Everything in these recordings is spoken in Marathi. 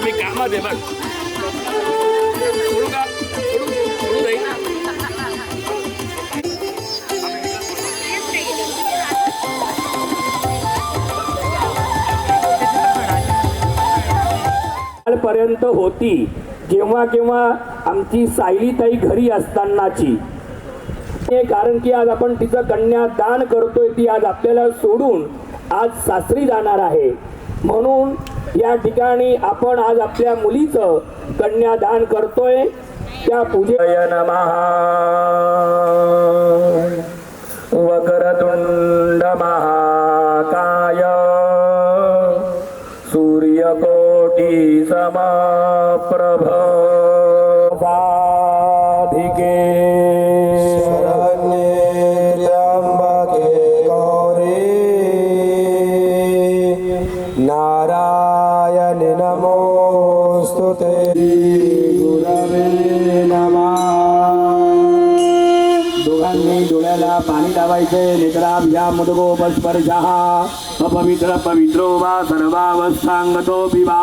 मी कामात आहे बघ सोडू का सोडू जाईल पर्यंत होती जेव्हा केव्हा आमची सायलीताई घरी असतानाची, कारण की आज आपण तिचं कन्यादान करतोय, ती आज आपल्याला सोडून आज सासरी जाणार आहे, म्हणून या ठिकाणी आपण आज आपल्या मुलीचं कन्यादान करतोय। त्या पूजेय नमः वक्रतुंड महाकाय सूर्यकोटि समप्रभ साधिके नारायण नमोस्तुते गुरवे नमः। दोघांनी डोळ्याला पाणी लावायचे। नेत्राभ्यामुदगोपस्पर्शः अपवित्र पवित्रो वा सर्वावस्थांगतो विवा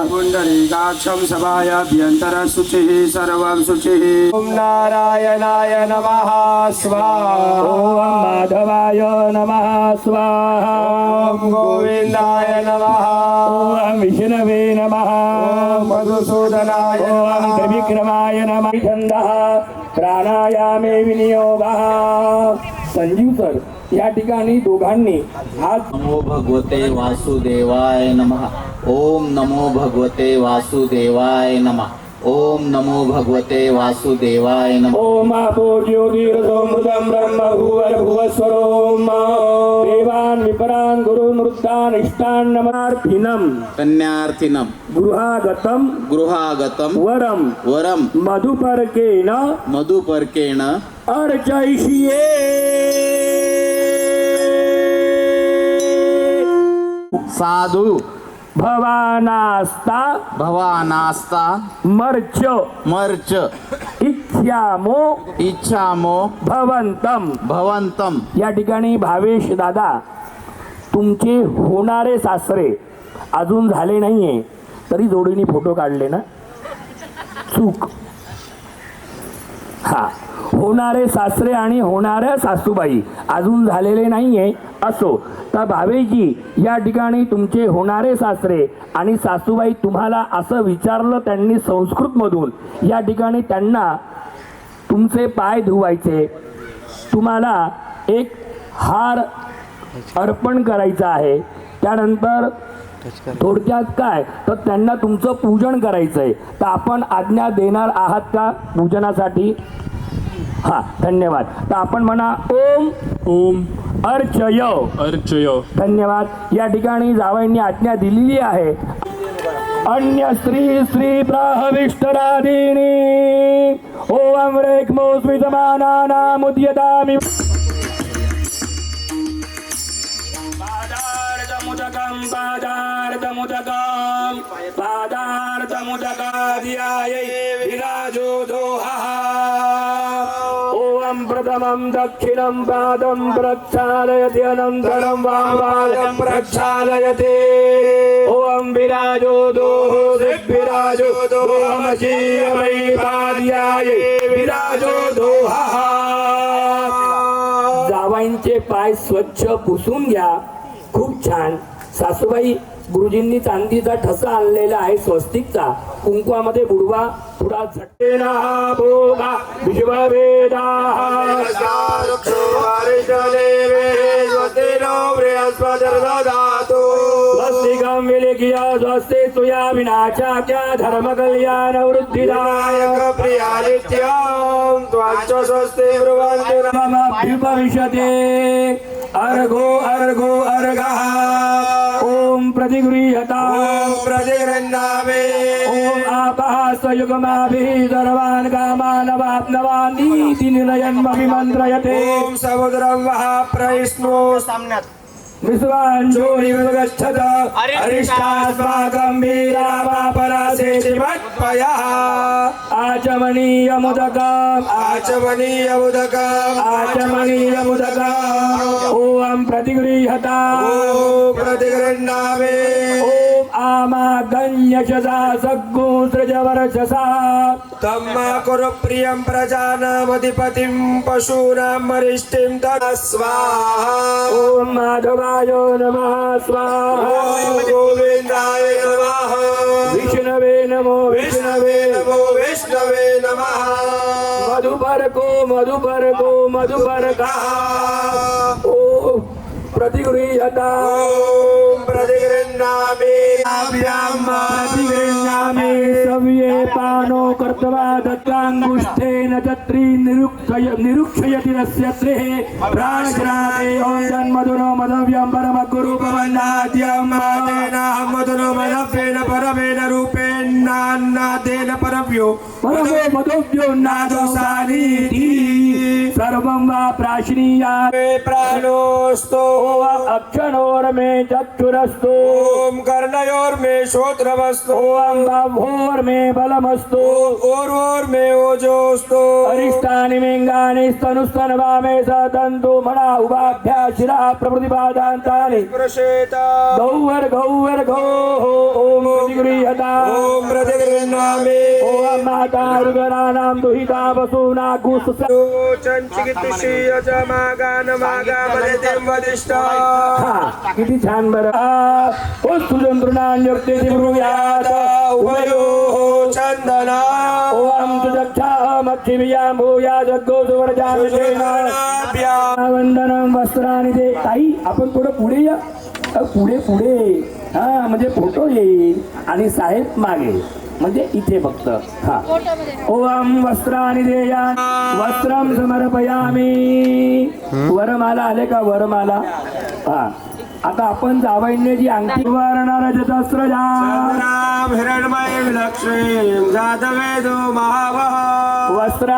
पुंडरीकाक्षं सभायाभ्यंतर शुचिः सर्वं शुचिः। ओम नारायणाय नमः स्वाहा। ओम माधवाय नमः स्वाहा। ओम गोविंदाय नमः। ओम विष्णवे नमः। ओम मधुसूदनाय ओम नमः। त्रिविक्रमाय नमः। छंदः प्राणायामे विनियोगः। संजीव सर या ठिकाणी दोघांनी आज नमो भगवते वासुदेवाय नमः। ओम नमो भगवते वासुदेवाय नमः। ओम नमो भगवते वासुदेवाय नमः। ओम आपो ज्योतिरसोमृतं ब्रह्म भुवस्वरोम देवान् विपरान् गुरुनृत्तान् इष्टान् नमार्थिनं कन्यार्थिनं गृहागतं वरम मधुपर्केण अर्चयिष्ये। साधु भवानास्ता मर्च इच्छामो भवंतम। या ठिकाणी भावेश दादा, तुमचे होणारे सासरे अजून झाले नाहीये तरी जोडीने फोटो काढले ना, चूक। हा, होणारे सासरे आणि होणाऱ्या सासूबाई अजून झालेले नाहीये असो तर भावेजी या ठिकाणी तुमचे होणारे सासरे आणि सासूबाई तुम्हाला असं विचारलं त्यांनी संस्कृत मधून, या ठिकाणी त्यांना तुमचे पाय धुवायचे, तुम्हाला एक हार अर्पण करायचा आहे, त्यानंतर थोडक्यात काय तर त्यांना तुमचं पूजन करायचंय। तर आपण आज्ञा देणार आहात का पूजनासाठी? हा, धन्यवाद। तर आपण म्हणा ओम अर्चय। धन्यवाद। या ठिकाणी जावयांनी आज्ञा दिलेली आहे। अन्य स्त्री प्राहविष्टरादीनी ओम रेक्मो स्मितमानानामुद्यतामि पादार्थमुदकादियायै विराजो दोहाः। ओम प्रथमं दक्षिणं पादं प्रक्षालयति अनन्तरं वां पादं प्रक्षालयति। ओम विराजो दोः दिग्विराजो दोहमशीयमै पाद्यायै विराजो दोहाः। जावाईंचे पाय स्वच्छ पुसून घ्या। खूप छान। सासूबाई, गुरुजींनी चांदीचा ठसा आणलेला आहे स्वस्तिकचा, कुंकवामध्ये बुडवा थोडा झटकेना भोगा विश्ववेदाः स्वस्तिकं विलिख्य स्वस्ति तुया विनाशाख्या धर्म कल्याण वृद्धिदायक प्रियानित्यं त्वाच्च स्वस्ति ब्रुवन्ति मम भविष्यते अर्घो अर्घः। प्रतिगृह्यताम् प्रतिगृह्णामि ॐ आपासयुगमाभिः सर्वान् कामान् वाप्नवान् इति निरयन्मभिमन्त्रयते ॐ समुद्रं वः प्रविष्णु विश्वाञ्जोनिर्गच्छत अरिष्टास्माकं वीरावापरासेति मत्पयः आचमनीयमुदकम् आचमनीयमुदकम् ॐ प्रतिगृह्यताम् ॐ प्रतिगृह्णामि ॐ आमागण्यशसा सद्गोत्रजवर्षसा तम्मा कुरु प्रियं प्रजानामधिपतिं पशूनां वरिष्ठिं तस्वाहा ॐ माधवाय नमः स्वाहा ॐ गोविन्दाय नमः विष्णवे नमो विष्णवे नमो विष्णवे नमः मधुपरका ॐ प्रतिगृह्यताम् ॐ प्रतिगृह्णामि प्रतिगृह्णामि सव्ये पानो कर्तवा दत्ताङ्गुष्ठेन तत्री निरुक्षयति तस्य त्रिः प्राणग्राहे ॐ जन्मधुनो मधव्यं परमगुरुपवन्नाद्यं मधुनो मधव्येन परमेन रूपेणान्नादेन परव्यो परमो मधव्यो नादोसानीति सर्वं वा प्राश्नीयात् मे प्राणोऽस्तु अक्षणोर्मे चक्षुरस्तु ॐ कर्णयोर्मे श्रोत्रमस्तु ॐ बाह्वोर्मे बलमस्तु ओर्वोर्मे ओजोऽस्तु अरिष्टानि मेङ्गानि स्तनुस्तनवामे सतन्तु मना उभाभ्या शिरा प्रभृतिपादान्तानि प्रसेत गौर्गौ ॐ प्रतिगृह्यताम् ॐ प्रतिगृह्णामि ॐ माता ऋगणानां दुहिता वसूना गुस्स चिकित्सीय च मागानमागामनितिं वदिष्ठा किती छान बरं ओ सुजंतृणान्यक्ते ब्रूयात उभयोः चन्दना ओम तुदक्षामक्षिभियां भूया जग्गोसुवर्जामिषेण वंदनं वस्त्राणि दे ताई आपण थोडं पुढे या पुढे हा म्हणजे फोटो येईल आणि साहेब मागे म्हणजे इथे फक्त हा ओम वस्त्राणि देया वस्त्रं समर्पयामी वरमाला आले का वरमाला हा आता आपण जावईने जी अंगठी वारणार जतस्रजा राम हिरण्मय विलक्ष्मीं जातवेदो महावः वस्त्र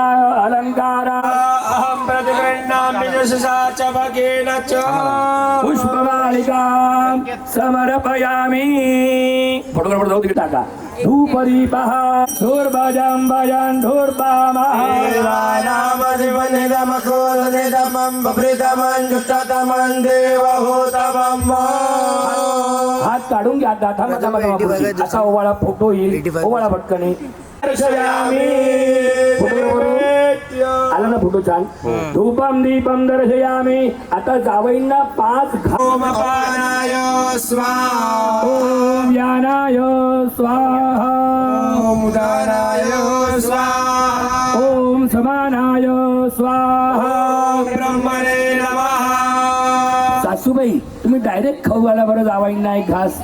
अलंकार अहं प्रतिगृह्णामि यशसा च भगेन च पुष्पमालिका समर्पयामी फोटोग्राफर जाऊ तिकडे टाका धूपदीपः धूर्भजं धूर्बामः हात काढून घ्या असा ओवाळा फोटो येईल ओवाळा पटकने आला ना फोटो छान धूपम दीपम दर्शयामी आता जावईंना 5 ओमपानाय स्वाहा ओम यानाय स्वाहा ओम उदानाय स्वाहा ओम समानाय स्वाहा ब्रह्मणे नमः सासूबाई तुम्ही डायरेक्ट खाऊ घाला बरं जावईंना एक घास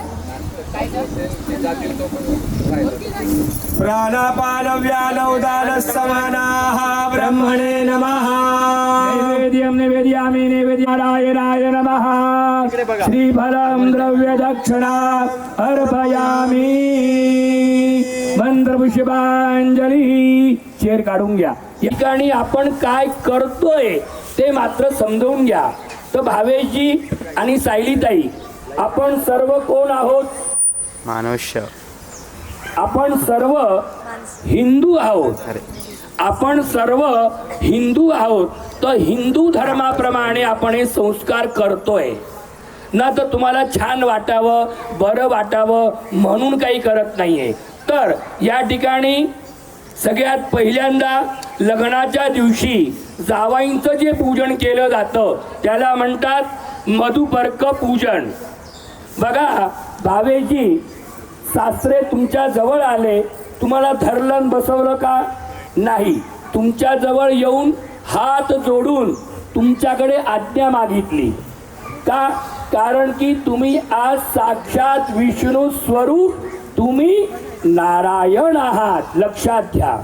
प्राणापान व्यान उदान समानाः ब्रह्मणे नमः नैवेद्यं निवेदयामि नैवेद्याय नमः श्रीफलं द्रव्य दक्षिणा अर्पयामि मंत्रपुष्पांजली चेर काढून घ्या या ठिकाणी आपण काय करतोय ते मात्र समजून घ्या तर भावेशजी आणि सायलीताई आपण सर्व कोण आहोत मनुष्य आपण सर्व हिंदू आहोत आपण सर्व हिंदू आहोत तर हिंदू धर्माप्रमाणे आपण हे संस्कार करतोय ना तर तुम्हाला छान वाटावं बरं वाटावं म्हणून काही करत नाहीये तर या ठिकाणी सगळ्यात पहिल्यांदा लग्नाच्या दिवशी जावाईंचं जे पूजन केलं जातं त्याला म्हणतात मधुपर्क पूजन बघा भावेजी सासरे तुमच्या जवळ आले तुम्हाला धरलं बसवलं का नाही तुमच्या जवळ येऊन हात जोडून तुमच्याकडे आज्ञा मागितली का कारण की तुम्ही आज साक्षात विष्णू स्वरूप तुम्ही नारायण आहात लक्षात घ्या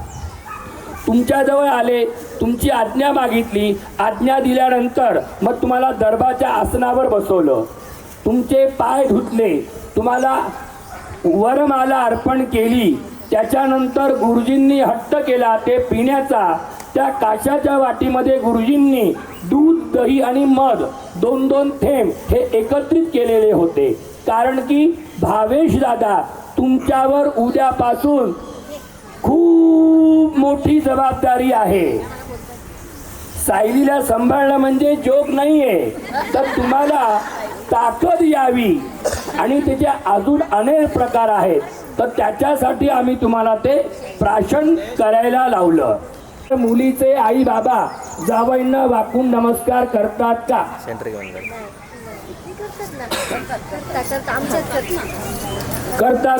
तुमच्या जवळ आले तुमची आज्ञा मागितली आज्ञा दिल्यानंतर मग तुम्हाला दरबारच्या आसनावर बसवलं तुमचे पाय धुतले तुम्हाला वरमाला अर्पण केली. त्याच्यानंतर गुरुजींनी हट्ट केला ते पिण्याचा. त्या काशाच्या वाटीमध्ये गुरुजींनी दूध, दही आणि मध 2-2 थेंब हे एकत्रित केलेले होते. कारण की भावेश दादा तुमच्यावर उद्यापासून खूप मोठी जबाबदारी आहे. सायलीला सांभाळणं म्हणजे जोक नाहीये. तर तुम्हाला ताकद यावी आणि त्याचे अजून अनेक प्रकार आहेत. तर त्याच्यासाठी आम्ही तुम्हाला ते प्राशन करायला लावलं. मुलीचे आई बाबा जावईंना वाकून नमस्कार करतात का? करतात.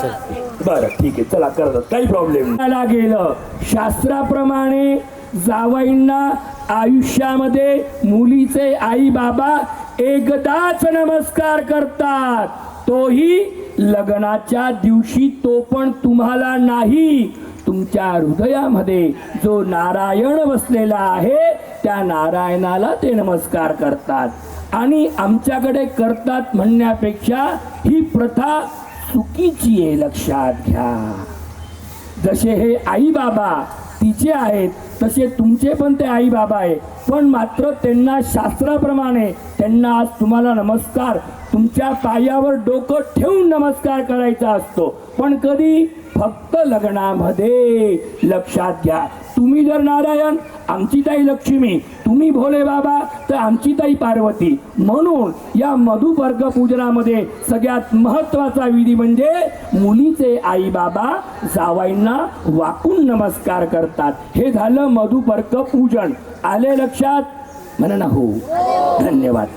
बरं ठीक आहे, चला करतात, काही प्रॉब्लेम नाही. गेलं शास्त्राप्रमाणे जावईंना आयुष्यामध्ये मुलीचे आई बाबा एकदाच नमस्कार करतात, तोही लग्नाच्या दिवशी. तो पण तुम्हाला नाही, तुमच्या हृदयामध्ये जो नारायण बसलेला आहे त्या नारायणाला ते नमस्कार करतात. आणि आमच्याकडे करतात म्हणण्यापेक्षा ही प्रथा चुकीची आहे, लक्षात घ्या. जसे हे आई बाबा तिचे आहेत तसे तुमचे पण ते आई बाबा आहे. पण मात्र त्यांना शास्त्राप्रमाणे त्यांना आज तुम्हाला नमस्कार तुमच्या पायावर डोकं ठेवून नमस्कार करायचा असतो. पण कधी? फक्त लग्नामध्ये. लक्षात घ्या. तुम्ही जर नारायण, आमची ताई लक्ष्मी, तुम्ही भोले बाबा तर आमची ताई पार्वती. म्हणून या मधुपर्क पूजनामध्ये सगळ्यात महत्वाचा विधी म्हणजे मुलीचे आई बाबा जावईंना वाकून नमस्कार करतात. हे झालं मधुपर्क पूजन. आले लक्षात? म्हणा ना हो. धन्यवाद.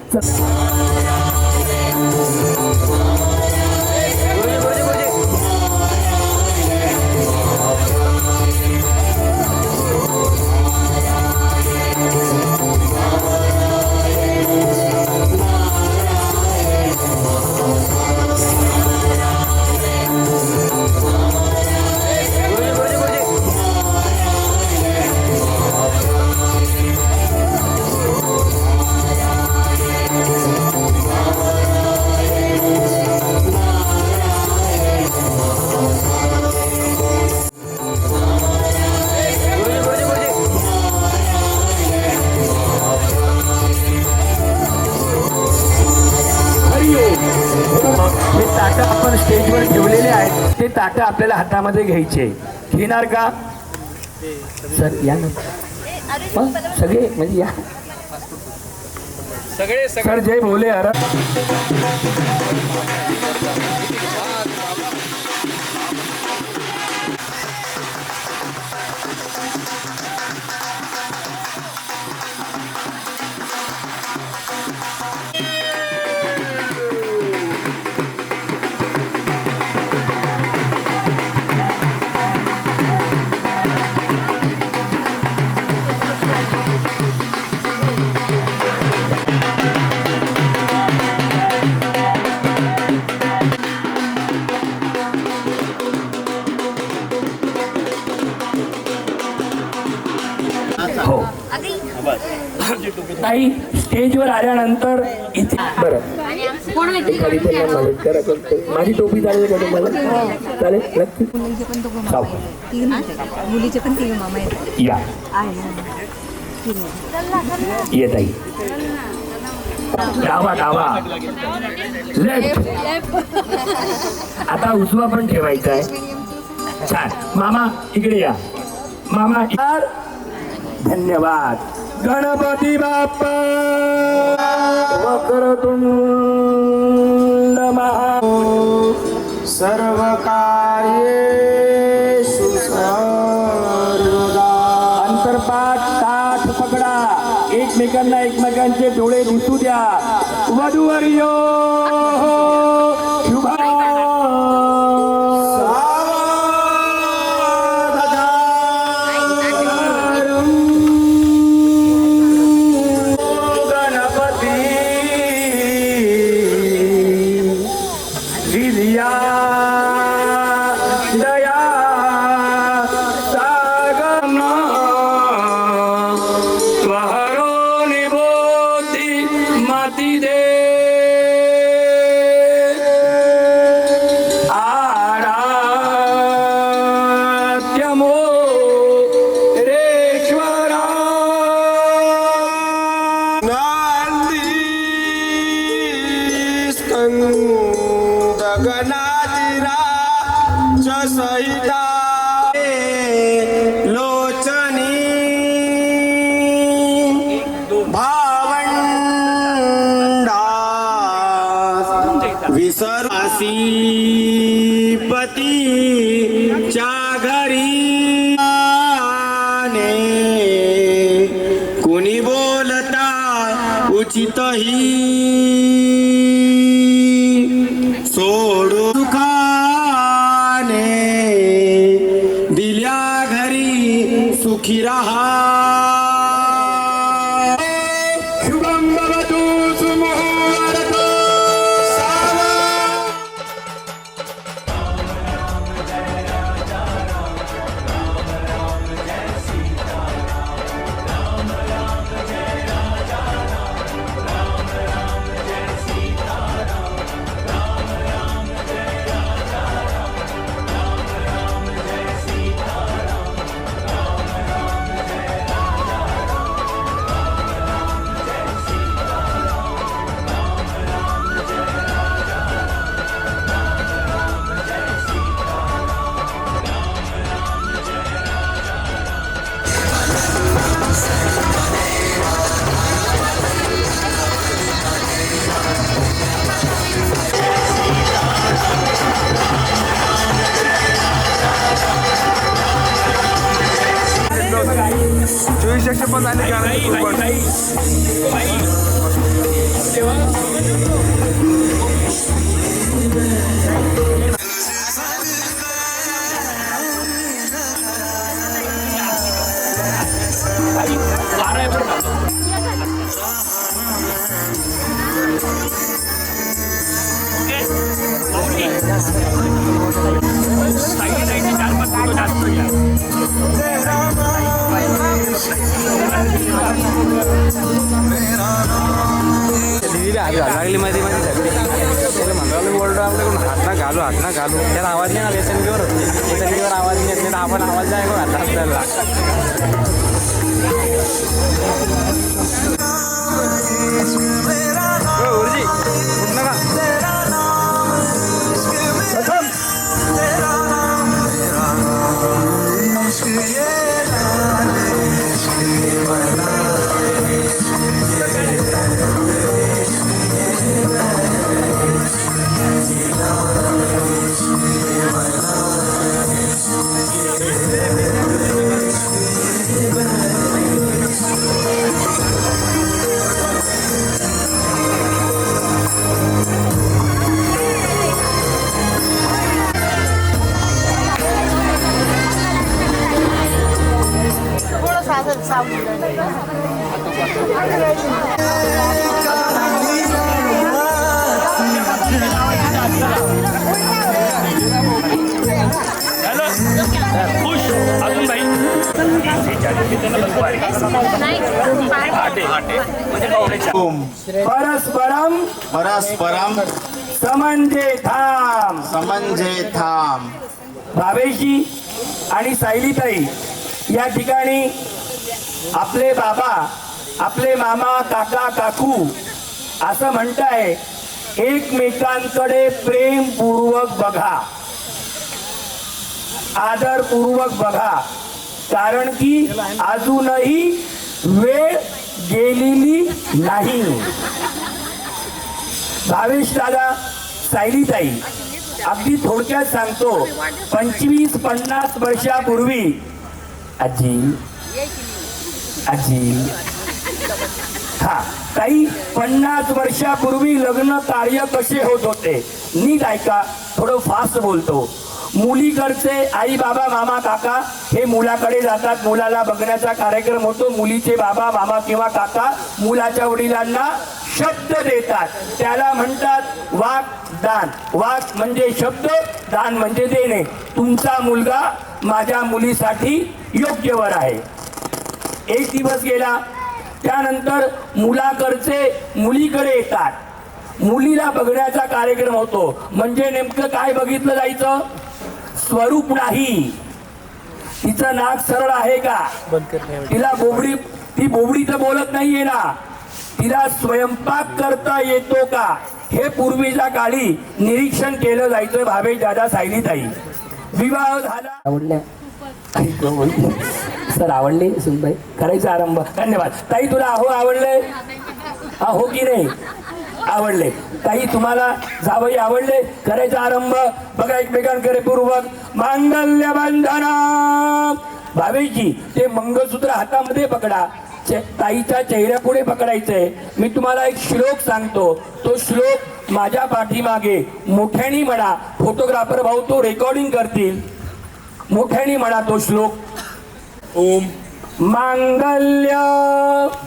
हे ताटं आपण स्टेजवर ठेवलेले आहेत, ते ताटं आपल्याला हातामध्ये घ्यायचे. घेणार का सर? या ना मग सगळे म्हणजे या सर. जय भोले. अरे हो ताई, स्टेजवर आल्यानंतर इथे बरं एखादी पण मदत करा. माझी टोपी चालेल का तुम्हाला? चालेल नक्की. मुलीचे पण 3 मामा आहेत. या येत आई. डावा डावा लेफ्ट. आता उजवा पण ठेवायचा आहे. छान. मामा इकडे या. मामा धन्यवाद. गणपती बाप्पा वक्रतुंड महा सर्व कार्येषु सर्वदा. अंतरपाठ ताठ पकडा. एकमेकांना एकमेकांचे डोळे दिसू द्या. वधूवर्यो शुभा गगनाजिरा सहिता लोचनी भावंडा विसरासी पतीच्या घरी कुणी बोलता उचितही सोडू दुखाने दिल्या घरी सुखी रहा शुभम भवतु सुमुहूर्तो लागली मध्ये मध्ये सगळी त्याला म्हणलं बोलतो आपल्याकडून हात ना घालू त्याला आवाज नाही आला एसएनबीवर एसएनबीवर आवाज नाही येत नाही तर आपण आवाज जाय हात आपल्याला गुरुजी कुठलं का खुश अजून भाई परस्परम परस्परम समंजेथाम समंजेथाम. भावेशी आणि सायलीताई या ठिकाणी आपले बाबा आपले मामा काका काकू असं म्हणताय एकमेकांकडे प्रेमपूर्वक बघा आदरपूर्वक बघा कारण की अजूनही वेळ गेलेली नाही. भावेश दादा सायलीताई अगदी थोडक्यात सांगतो 25-50 वर्षापूर्वी आजी आजी हा काही 50 वर्षापूर्वी लग्न कार्य कसे होत होते नीट ऐका थोडं फास्ट बोलतो. मुलीकडचे आई बाबा मामा काका हे मुलाकडे जातात मुलाला बघण्याचा कार्यक्रम होतो. मुलीचे बाबा मामा किंवा काका मुलाच्या वडिलांना शब्द देतात त्याला म्हणतात वाग्दान. वाग म्हणजे शब्द दान म्हणजे देणे. तुमचा मुलगा माझ्या मुलीसाठी योग्य वर आहे. एक दिवस गेला त्यानंतर मुलाकडचे मुलीकडे येतात मुलीला बघण्याचा कार्यक्रम होतो. म्हणजे नेमकं काय बघितलं जायचं स्वरूप नाही तिचं नाक सरळ आहे का तिला बोबडी ती बोबडी तर बोलत नाहीये ना तिला स्वयंपाक करता येतो का हे पूर्वीच्या काळी निरीक्षण केलं जायचं भावे दादा सायलीताई. विवाह झाला आवडल्या सर आवडले सुनबाई करायचा आरंभ. धन्यवाद ताई. तुला अहो आवडले हो की नाही आवडले ताई? तुम्हाला जावई आवडले करायचा आरंभ. बघा एकमेकांकडे पूर्वक मांगल्य बंधना. भावेजी ते मंगळसूत्र हातामध्ये पकडा, ताईच्या चेहऱ्यापुढे पकडायचंय. मी तुम्हाला एक श्लोक सांगतो, तो श्लोक माझ्या पाठीमागे मोठ्याने म्हणा. फोटोग्राफर भाऊ तो रेकॉर्डिंग करतील. मोठ्याने म्हणा तो श्लोक. ओम मांगल्य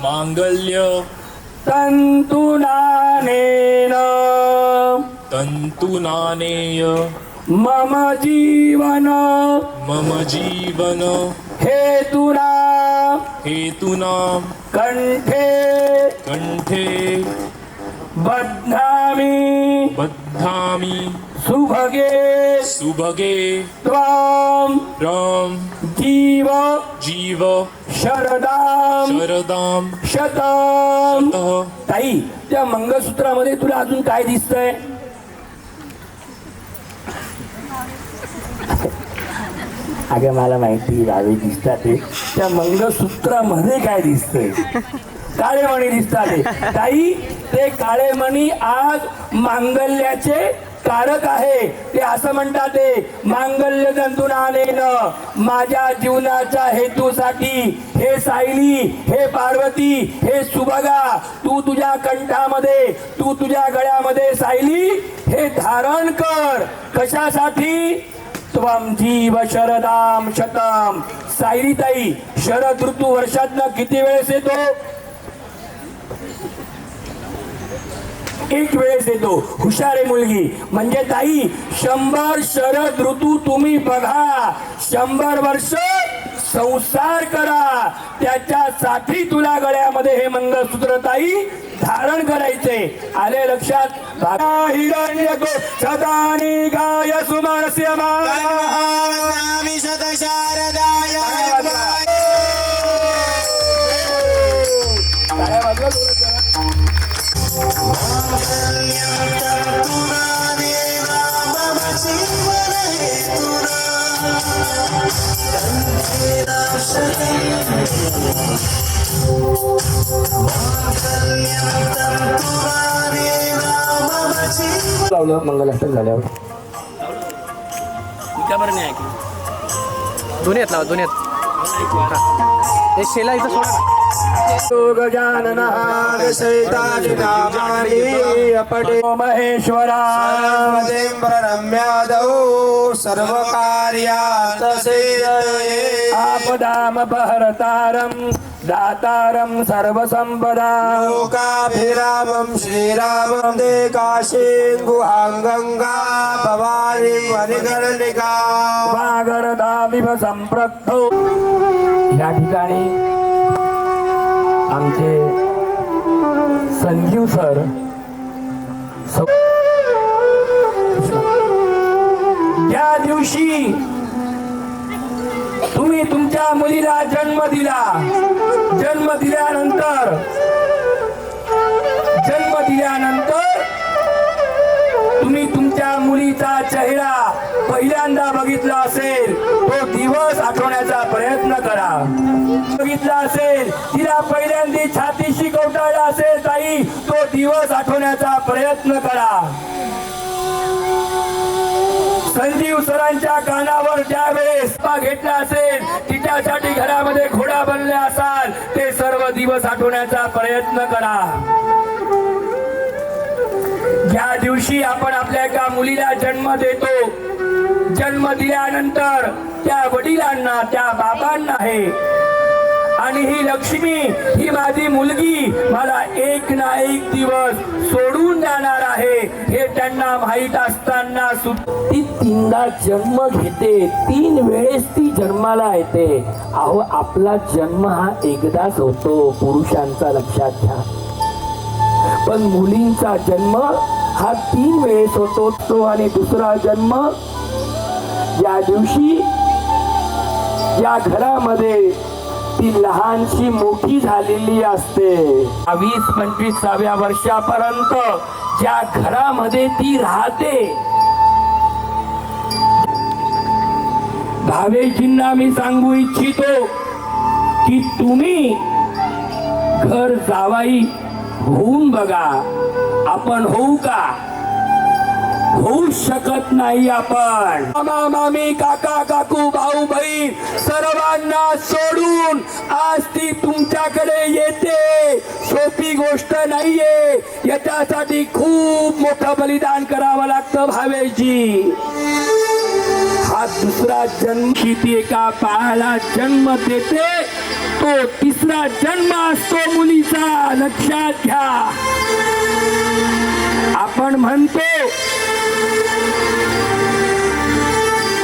मांगल्य तंतुनानेन तंतुनानेय मम जीवन मम जीवन हेतुना हेतुना कंठे कंठे बध्नामि बद्धामि सुभगे सुभगे त्वां राम जीव जीव शरदाम शरदाम शतम. तः ताई त्या मंगळसूत्रामध्ये तुला अजून काय दिसतंय? अगं मला माहिती गावी दिसतात ते. त्या मंगळसूत्रामध्ये काय दिसतंय? काळे मणी दिसतात ते. ताई ते काळे मणी आज मांगल्याचे कारक आहे. ते असं म्हणतात ते मांगल्य तंतुनानेन माझ्या जीवनाच्या हेतूसाठी हे सायली, हे पार्वती, हे सुभगा तू तुझ्या कंठामध्ये, तू तुझ्या गळ्यामध्ये सायली हे धारण कर. कशासाठी? त्वं जीव शरदाम शतम. सायलीताई शरद ऋतू वर्षातनं किती वेळेस येतो? एक वेळेस येतो. हुशारे मुलगी. म्हणजे ताई 100 शरद ऋतू तुम्ही बघा, 100 वर्ष संसार करा. त्याच्यासाठी तुला गळ्यामध्ये हे मंगळसूत्र ताई धारण करायचे. आले लक्षात? हिरण्यको सदानी गाय सुमनस्य नमामि शतशारदाय लावलं मंगलाष्टक झाल्यावर. दोन्ही आहेत लावा, दोन्ही आहेत. हे शेला इथं सोडा. गजाननः शैतानि नामानि अपटे महेश्वरा रम्यादौ सर्वकार्यात् सिद्धये आपदामपहरतारं दातारं सर्वसंपदां. लोकाभिरामं श्रीरामं दे काशीं गुहांगंगा भवानी वनिकर्णिका वागरदामिव संप्रक्तौ. या ठिकाणी आमचे संजीव सर त्या दिवशी तुम्ही तुमच्या मुलीला जन्म दिला. जन्म दिल्यानंतर तुम्ही तुमच्या मुलीचा चेहरा पहिल्यांदा बघितला असेल, तो दिवस आठवण्याचा प्रयत्न करा. बघितला असेल, तिला पहिल्यांदा छातीशी कवटाळला असेल ताई, तो दिवस आठवण्याचा प्रयत्न करा. संजीव सरांच्या कानावर ज्यावेळेस घेतला असेल, तिच्यासाठी घरामध्ये घोडा बनले असाल, ते सर्व दिवस आठवण्याचा प्रयत्न करा. ज्या दिवशी आपण आपल्या एका मुलीला जन्म देतो, जन्म दिल्यानंतर त्या वडिलांना, त्या बाबांना आहे आणि ही लक्ष्मी, ही माझी मुलगी मला एक ना एक दिवस सोडून जाणार आहे हे त्यांना माहित असताना ती 3दा जन्म घेते. 3 वेळेस ती जन्माला येते. अहो आपला जन्म हा एकदाच होतो पुरुषांचा, लक्षात घ्या. पण मुलींचा जन्म हा 3 वेळेस होतो. आणि दुसरा जन्म या दिवशी या घरामध्ये ती लहानशी मोठी झालेली असते. 20-25व्या वर्षापर्यंत ज्या घरामध्ये ती राहते. भावेजींना मी सांगू इच्छितो की तुम्ही घर जावाई होऊन बघा. आपण होऊ का? होऊ शकत नाही. आपण मामा मामी काका काकू भाऊ बहीण सर्वांना सोडून आज ती तुमच्याकडे येते. सोपी गोष्ट नाहीये. याच्यासाठी खूप मोठं बलिदान करावं लागतं भावेजी. हा दुसरा जन्म किती एका बाळाला जन्म देते, तो तिसरा जन्म असतो मुलीचा. लक्षात घ्या. आपण म्हणतो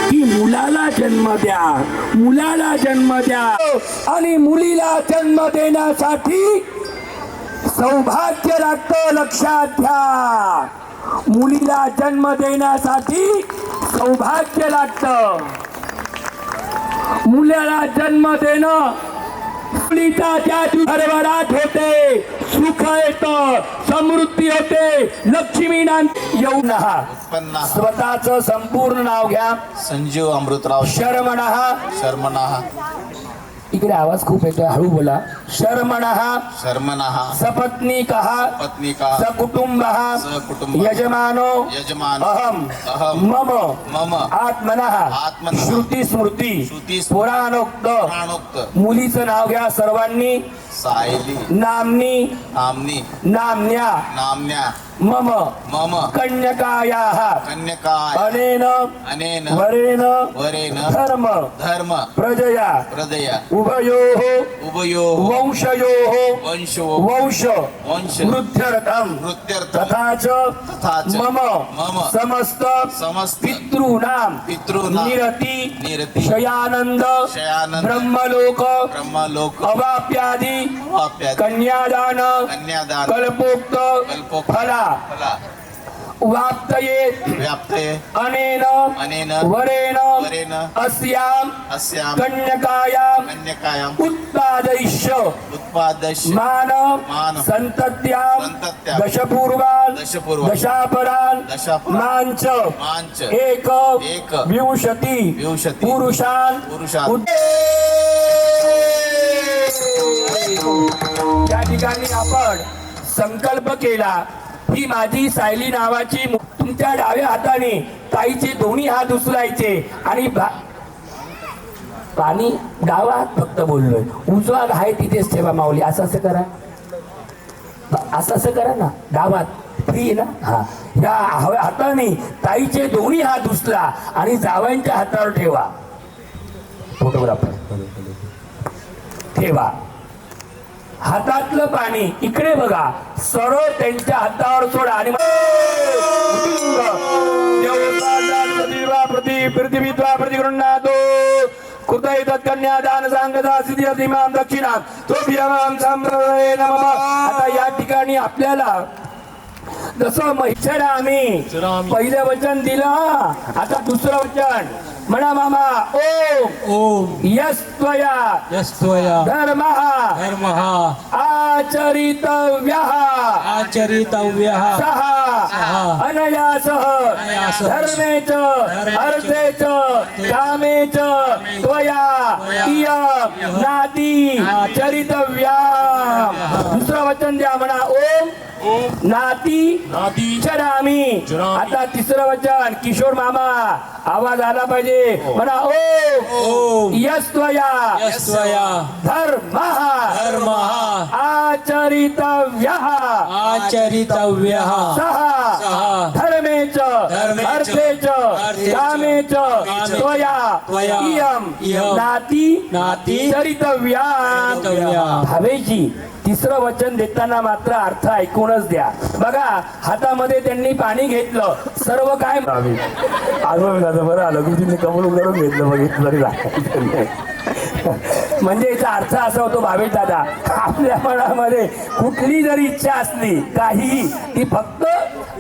की मुलाला जन्म द्या, मुलाला जन्म द्या, आणि मुलीला जन्म देण्यासाठी सौभाग्य लागतं. लक्षात घ्या. मुलीला जन्म देण्यासाठी सौभाग्य लागतं. मुलाला जन्म देणं मुलीचा त्या भरभराट होते, सुख येतं, समृद्धी होते, लक्ष्मी येऊ नहा. स्वतःच संपूर्ण नाव घ्या. संजीव अमृतराव शर्मणः. शर्मणः. इकडे आवाज खूप येतोय, हळू बोला. शर्मणः. शर्मणः. सपत्नीकः. पत्निका. सकुटुंबः. सकुटुंबः. यजमानो. यजमानो. अहम. अहम. मम. मम. आत्मनः. आत्मनः. श्रुती स्मृती. श्रुती. पुराणोक्त. पुराणोक्त. मुलीचं नाव घ्या सर्वांनी. सायली. नामनी. नामनी. नाम्या. नाम्या. मम. मम. कन्यकायाः. कन्यकाय. अनेन. अनेन. वरेण. वरेण. धर्म. धर्म. प्रजया. हृदय. उभयोः. उभयोः. वंशयोः. वंशो. वंश. वंश. वृद्ध्यर्थम. वृत्त्यर्थम. तथा च तथा च मम. मम. समस्त. समस्त. पितॄणां. पितॄणां. निरति. निरति. शयानंद. शयानंद. ब्रह्मलोक. ब्रह्मलोक. अवाप्यादि. अवाप्यादि. कन्यादान. कन्यादान. कल्पोक्त. कल्पोक्त. फला. फला. वाप्तये. व्याप्तये. अनेन. अनेन. वरेण. वरेण. अस्यां. अस्यां. कन्यकायां. कन्यकायां. उत्पादयिष्य. उत्पादस्य. मान. मान. संतत्यां. संतत्यां. दशपूर्वान्. दशपूर्वान्. दशापरान्. दशापरान्. मांच. मांच. एक. एक. विंशति. विंशति. पुरुषान्. पुरुषान्. या ठिकाणी आपण संकल्प केला. ही माझी सायली नावाची तुमच्या डाव्या हाताने ताईचे दोन्ही हात उचलायचे आणि पाणी डावा हात फक्त बोललोय, उजवा आहे तिथेच ठेवा माऊली. असं असं करा, असं असं करा ना. डावा फ्री आहे ना. हा, या हाताने ताईचे दोन्ही हात उचला आणि जावयांच्या हातावर ठेवा. फोटोग्राफर ठेवा. हातातलं पाणी इकडे बघा, सरळ त्यांच्या हातावर सोडा आणि पृथ्वीत्वा प्रतिगृह्णातो कृतयत कन्यादान सांगता सिद्धिमाम दक्षिणा तोभियमाम संप्रदाय नमः. आता या ठिकाणी आपल्याला जसं महिषाला आम्ही पहिलं वचन दिलं, आता दुसरं वचन म्हणा मामा. ओम. ओम. यस्त्वया. यस्त्वया. धर्मः. धर्मः. आचरितव्यः. आचरितव्यः. सः. अनया सह. धर्मे च. अर्थे च. कामे च. त्वया. इयं. नाती. चरितव्या. दुसरं वचन द्या म्हणा. ओम. नाती. नाती. चरामी. आता तिसरं वचन किशोर मामा, आवाज आला पाहिजे म्हणा. ओम. यस्त्वया. यस्त्वया. धर्मः. धर्मः. आचरितव्यः. आचरितव्यः. सः. धर्मे च. अर्थे च. कामे च. त्वया. इयं. नाती. चरितव्या. भावेजी तिसरं वचन देताना मात्र अर्थ ऐकूनच द्या. बघा हातामध्ये त्यांनी पाणी घेतलं, सर्व काय बरं आलं गुरुजींनी कमल उघडून घेतलं, बघितलं. म्हणजे याचा अर्थ असा होतो भावेश दादा, आपल्या मनामध्ये कुठली जरी इच्छा असली काही, ती फक्त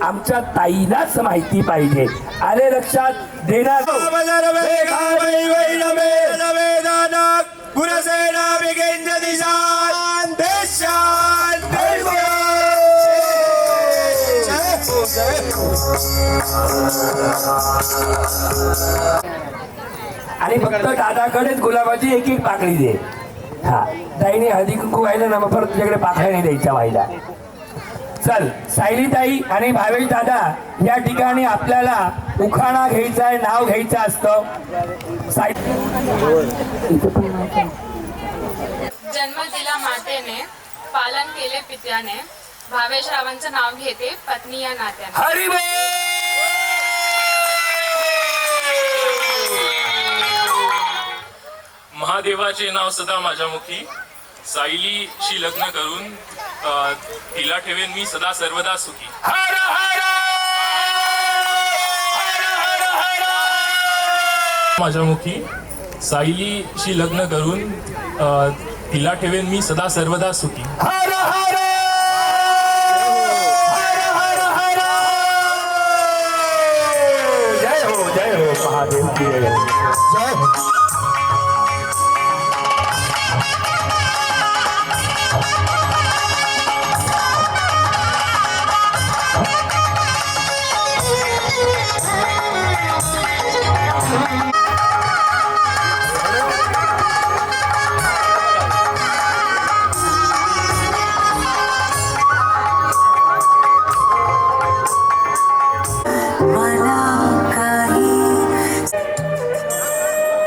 आमच्या ताईलाच माहिती पाहिजे. आले लक्षात? देणार गुरुसेना विकेंद्र दिशान देशान आणि फक्त दादाकडेच गुलाबाची एक एक पाकळी दे. हा ताईने हळदी कुंकू व्हायला ना मग परत तुझ्याकडे पाकळ्या नाही द्यायच्या व्हायला. चल सायली ताई आणि भावेश दादा या ठिकाणी आपल्याला उखाणा घ्यायचा आहे, नाव घ्यायचं असतं. जन्म दिला मातेने, पालन केले पित्याने, भावेशरावांचं नाव घेते पत्नी या नात्याने. हरी महादेवाचे नाव सदा माझ्या मुखी, सायलीशी लग्न करून तिला ठेवेन मी सदा सर्वदा सुखी. हर हर माझ्या मुखी, सायलीशी लग्न करून तिला ठेवेन मी सदा सर्वदा सुखी. हर हर जय हो महादेव की जय हो.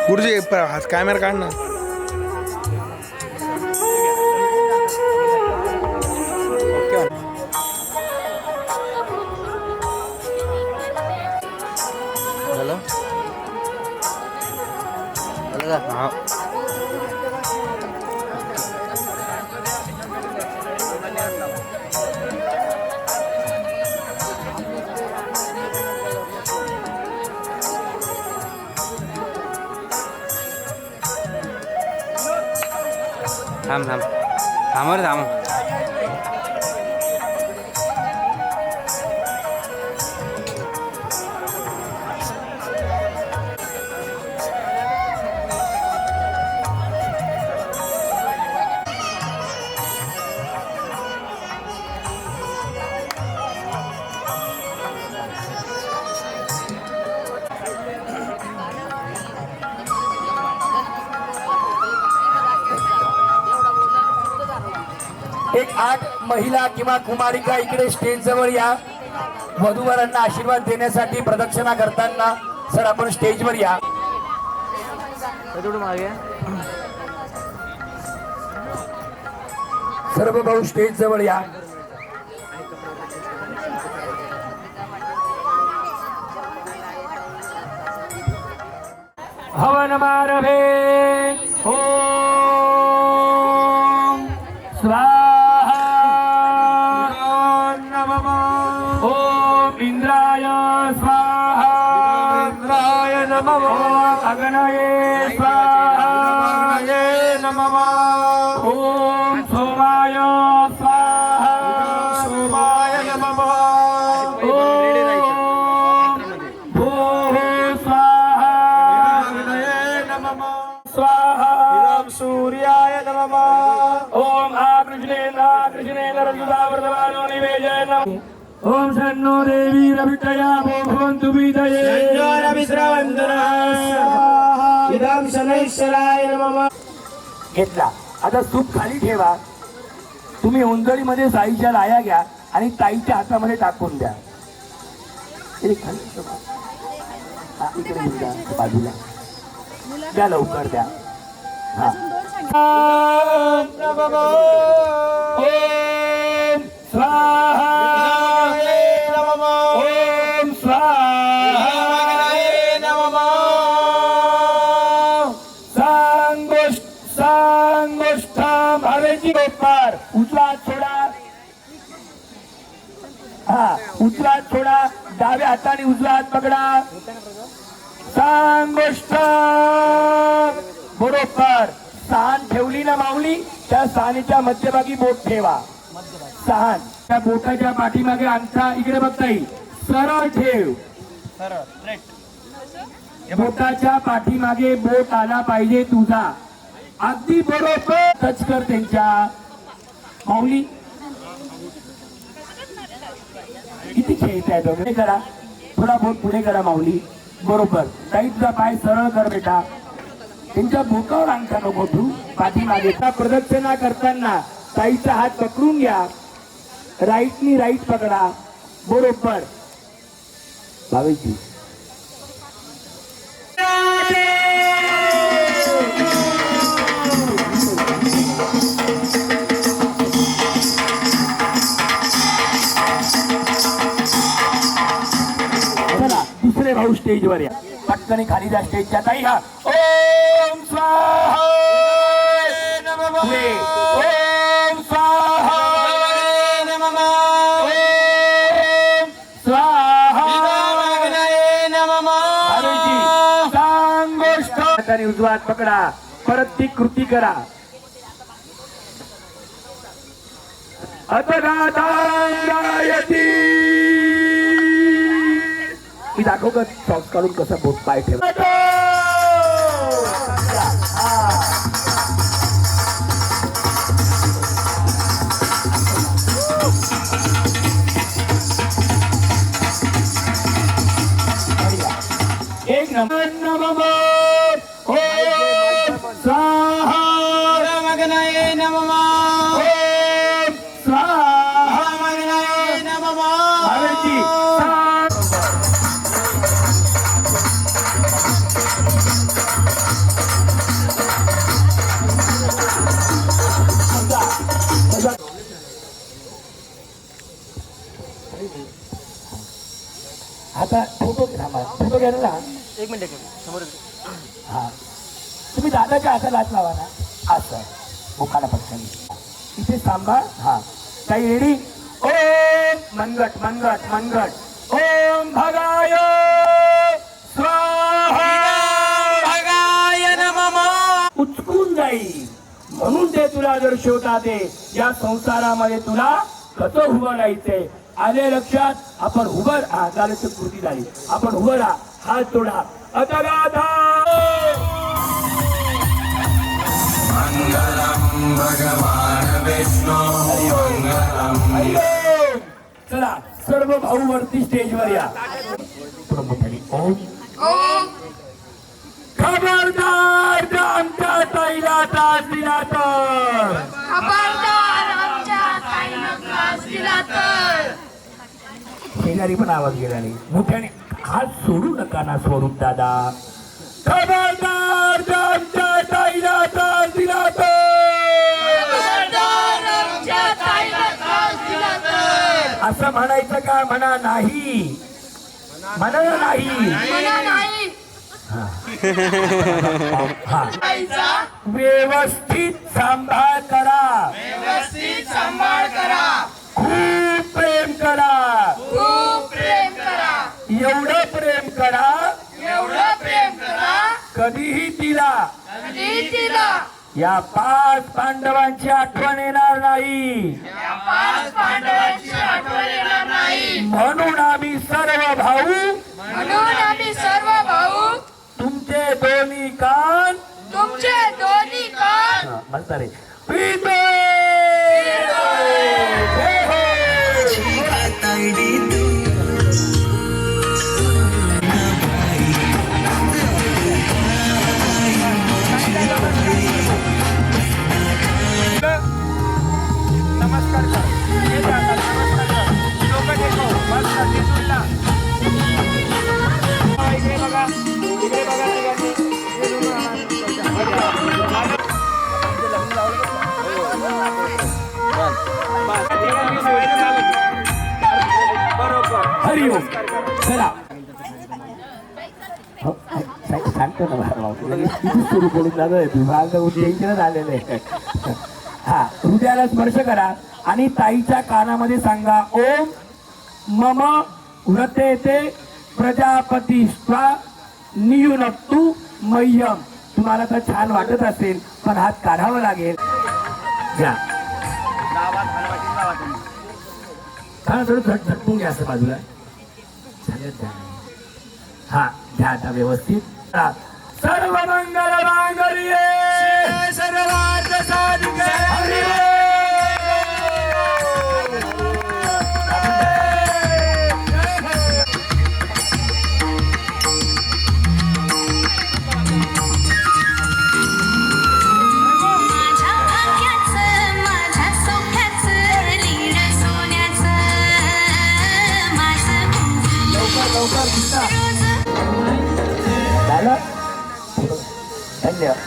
गुरुजी हात कॅमेरा काढ ना. झालं हा. थांब थांब थांब रे थांब. एक 8 महिला किंवा कुमारिका इकडे स्टेज जवळ या. वधूवरांना आशीर्वाद देण्यासाठी प्रदक्षिणा करताना सर आपण स्टेजवर या. सर्व भाऊ स्टेज जवळ या. हवन मारभे ओम स्वाहा. ओम इंद्राय स्वाहा. इंद्राय नमः. अग्नये स्वाहा. नमः. ओम सोमाय स्वाहा. सोमाय नमः. ओम भूः स्वाहा. स्वाहा. सूर्याय नमः. ओम कृष्णेन रजुदावर्धमानो निवेदय नमः. ओम शन्नो देवी रवितया भवन्तु विदये. इदं शनैश्वराय नमः. घेतला. आता सूप खाली ठेवा. तुम्ही उंजळीमध्ये साईच्या लाया घ्या आणि ताईच्या हातामध्ये टाकून द्या. खाली ठेवा. इकडे घेऊन द्या बाजूला द्या लवकर द्या. हा ओम स्वाहा. ओम स्वाहा. सांगोष्ठा भावेची गोपार उजवा थोडा. हा उजवा थोडा. डाव्या हाताने उजवा हात पकडा. सांगोष्ठ बरोबर. सहान ठेवली ना माऊली, त्या सहानीच्या मध्यभागी बोट ठेवा. सहान त्या बोटाच्या पाठीमागे अंगठा इकडे बघता येईल. सरळ ठेव. बोटाच्या पाठीमागे बोट आला पाहिजे तुझा. अगदी बरोबर टच कर त्यांच्या. माऊली किती खेळताय तुम्ही करा थोडा बहुत पुढे करा माऊली बरोबर ताई तुझा पाय सरळ कर बेटा त्यांच्या भोकावर अंगठा नको तू पाठीमागे प्रदक्षिणा करताना ताईचा हात पकडून घ्या राईटनी राईट पकडा बरोबर भावेची चला दुसरे भाऊ स्टेजवर या पटकन खाली जा स्टेजच्या ताई हा ओम स्वाहा पुढे. ओम स्वाहा ओम स्वाहा हरेजी सांग गोष्ट हाताने उजवा हात पकडा परत ती कृती करा अतगायती मी दाखव का सॉक्स काढून कसा बोट पाय ठेवा एक नंबर स्वाहा आता फोटो घ्या ना एक मिनिट समोर हा तुम्ही दादाच्या हाताला हात लावा ना असं मुखाला पटकन इथे सांभाळ हा काही रेडी ओम मनगट मनगट मनगट ओम भगाय स्वाहा भगाय नमः उचकून जाईल म्हणून ते तुला जर शोधता ते या संसारामध्ये तुला कसं उभं राहायचंय आले लक्षात आपण उभं राहा झालं तर कृती झाली आपण उभं राहा हात जोडा अतगाधा चला सर्व भाऊ वरती स्टेजवर या ओम खबरदार आमच्या ताईला त्रास दिला तर शेजारी पण आवाज गेला नाही मोठ्याने हात सोडू नका ना स्वरूप दादा खबरदार आमच्या ताईला त्रास दिला तर असं म्हणायचं का म्हणा नाही म्हणा नाही हा. व्यवस्थित सांभाळ करा खूप प्रेम करा एवढं प्रेम करा कधीही तिला या 5 पांडवांची आठवण येणार नाही म्हणून आम्ही सर्व भाऊ तुमचे दोन्ही कान म्हणता रे पिते नमस्कार कर इकडे बघा हरिओम चला सांगतो ना सुरू करून झालं टेन्शनच आलेलं आहे हा हृदयाला स्पर्श करा आणि ताईच्या कानामध्ये सांगा ओम मम व्रतेते प्रजापती स्वा नियुनक्तु मह्यम तुम्हाला तर छान वाटत असेल पण हात काढावा लागेल घ्या थोडं झटकून घ्या असं बाजूला हा घ्या आता व्यवस्थित सर्व मंगल मांगल्ये सर्वार्थ साधिके झालं धन्यवाद.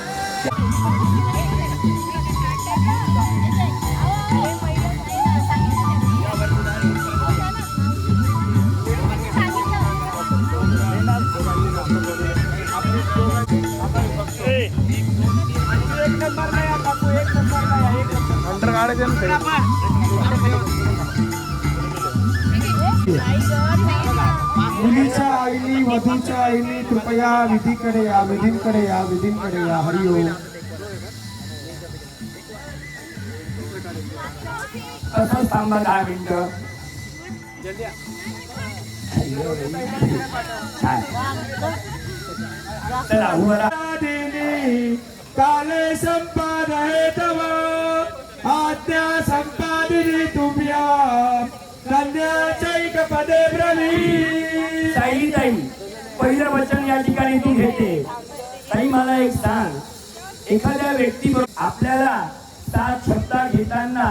अंडर काढायचे ना मुलीच्या आईनी वधूच्या आईनी कृपया विधीकडे या, विधींकडे या, विधींकडे या. हरिओम. तसंच थांबा 10 मिनिटं. छान. चला उभं राहा. दिनी काले संपाद हे तव आज्ञा संपादिनी तुभ्या कन्याचैक पदे ब्रवी. ताई ताई पहिलं वचन या ठिकाणी तू घेते. ताई मला एक सांग, एखाद्या व्यक्तीबरोबर आपल्याला 7 शब्द घेताना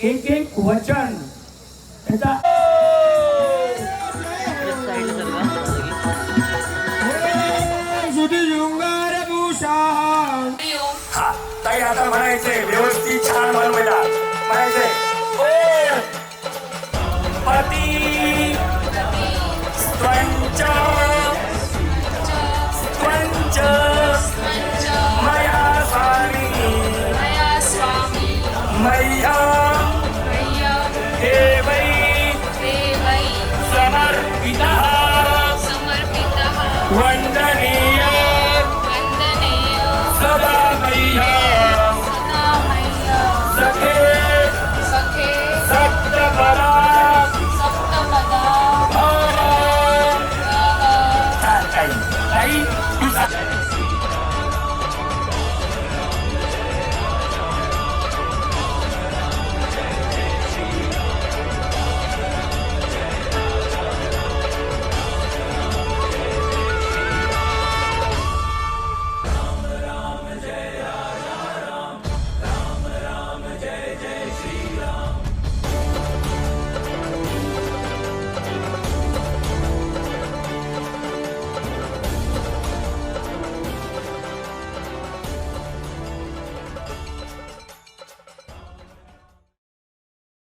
एक एक वचन त्याचा सुधी शृंगार भूषण. हा ताई आता म्हणायचंय व्यवस्थित छान म्हणायचंय ओम पती स्वंच स्वंच मया स्वामी मह्यं देवै समर्पितः